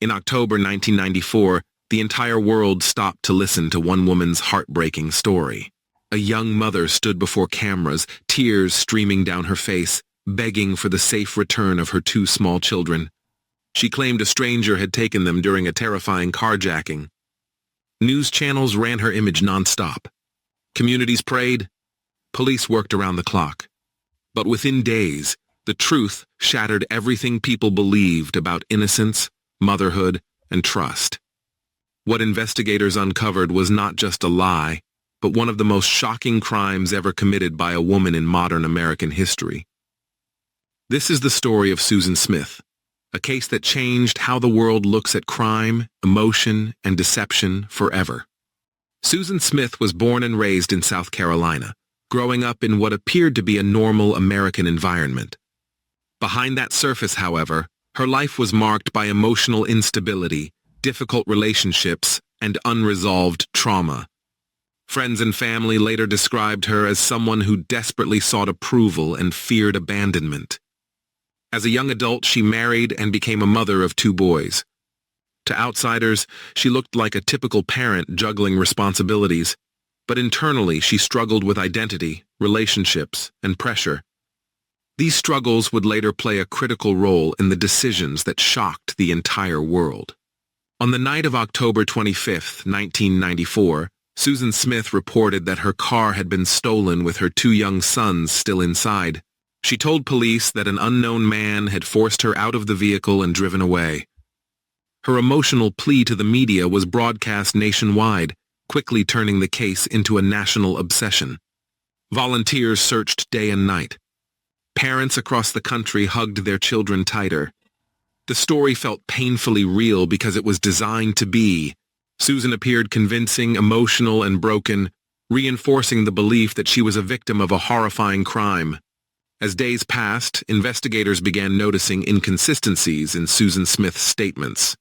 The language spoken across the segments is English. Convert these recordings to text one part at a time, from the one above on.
In October 1994, the entire world stopped to listen to one woman's heartbreaking story. A young mother stood before cameras, tears streaming down her face, begging for the safe return of her two small children. She claimed a stranger had taken them during a terrifying carjacking. News channels ran her image nonstop. Communities prayed. Police worked around the clock. But within days, the truth shattered everything people believed about innocence, motherhood, and trust. What investigators uncovered was not just a lie, but one of the most shocking crimes ever committed by a woman in modern American history. This is the story of Susan Smith, a case that changed how the world looks at crime, emotion, and deception forever. Susan Smith was born and raised in South Carolina, growing up in what appeared to be a normal American environment. Behind that surface, however, her life was marked by emotional instability, difficult relationships, and unresolved trauma. Friends and family later described her as someone who desperately sought approval and feared abandonment. As a young adult, she married and became a mother of two boys. To outsiders, she looked like a typical parent juggling responsibilities, but internally she struggled with identity, relationships, and pressure. These struggles would later play a critical role in the decisions that shocked the entire world. On the night of October 25, 1994, Susan Smith reported that her car had been stolen with her two young sons still inside. She told police that an unknown man had forced her out of the vehicle and driven away. Her emotional plea to the media was broadcast nationwide, quickly turning the case into a national obsession. Volunteers searched day and night. Parents across the country hugged their children tighter. The story felt painfully real because it was designed to be. Susan appeared convincing, emotional, and broken, reinforcing the belief that she was a victim of a horrifying crime. As days passed, investigators began noticing inconsistencies in Susan Smith's statements.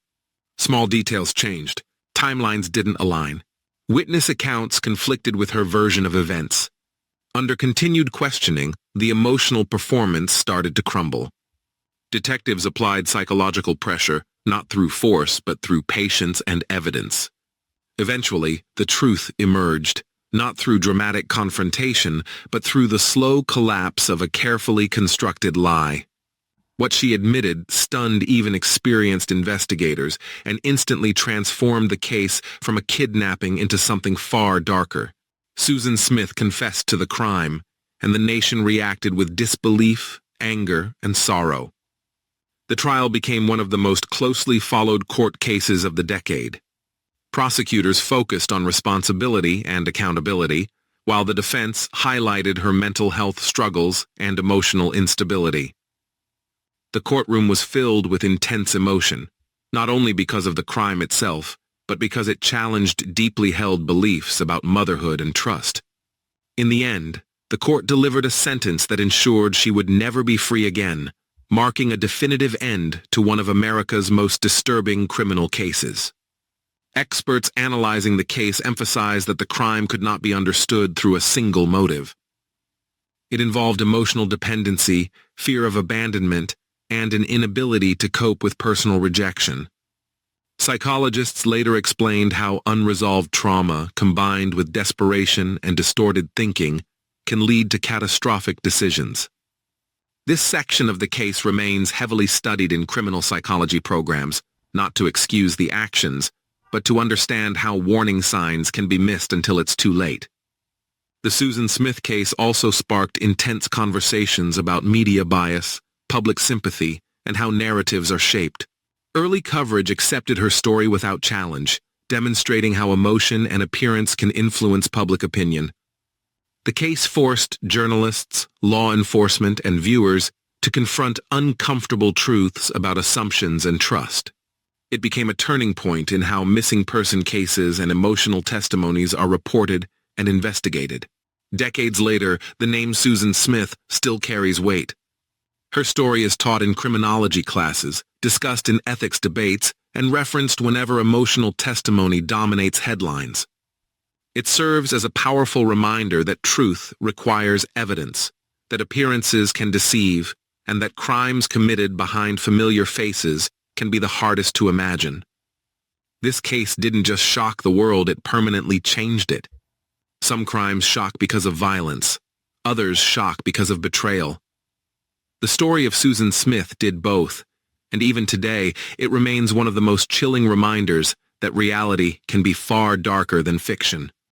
Small details changed. Timelines didn't align. Witness accounts conflicted with her version of events. Under continued questioning, the emotional performance started to crumble. Detectives applied psychological pressure, not through force, but through patience and evidence. Eventually, the truth emerged, not through dramatic confrontation, but through the slow collapse of a carefully constructed lie. What she admitted stunned even experienced investigators and instantly transformed the case from a kidnapping into something far darker. Susan Smith confessed to the crime, and the nation reacted with disbelief, anger, and sorrow. The trial became one of the most closely followed court cases of the decade. Prosecutors focused on responsibility and accountability, while the defense highlighted her mental health struggles and emotional instability. The courtroom was filled with intense emotion, not only because of the crime itself, but because it challenged deeply held beliefs about motherhood and trust. In the end, the court delivered a sentence that ensured she would never be free again, marking a definitive end to one of America's most disturbing criminal cases. Experts analyzing the case emphasized that the crime could not be understood through a single motive. It involved emotional dependency, fear of abandonment, and an inability to cope with personal rejection. Psychologists later explained how unresolved trauma, combined with desperation and distorted thinking, can lead to catastrophic decisions. This section of the case remains heavily studied in criminal psychology programs, not to excuse the actions, but to understand how warning signs can be missed until it's too late. The Susan Smith case also sparked intense conversations about media bias, public sympathy, and how narratives are shaped. Early coverage accepted her story without challenge, demonstrating how emotion and appearance can influence public opinion. The case forced journalists, law enforcement, and viewers to confront uncomfortable truths about assumptions and trust. It became a turning point in how missing person cases and emotional testimonies are reported and investigated. Decades later, the name Susan Smith still carries weight. Her story is taught in criminology classes, discussed in ethics debates, and referenced whenever emotional testimony dominates headlines. It serves as a powerful reminder that truth requires evidence, that appearances can deceive, and that crimes committed behind familiar faces can be the hardest to imagine. This case didn't just shock the world, it permanently changed it. Some crimes shock because of violence, others shock because of betrayal. The story of Susan Smith did both, and even today, it remains one of the most chilling reminders that reality can be far darker than fiction.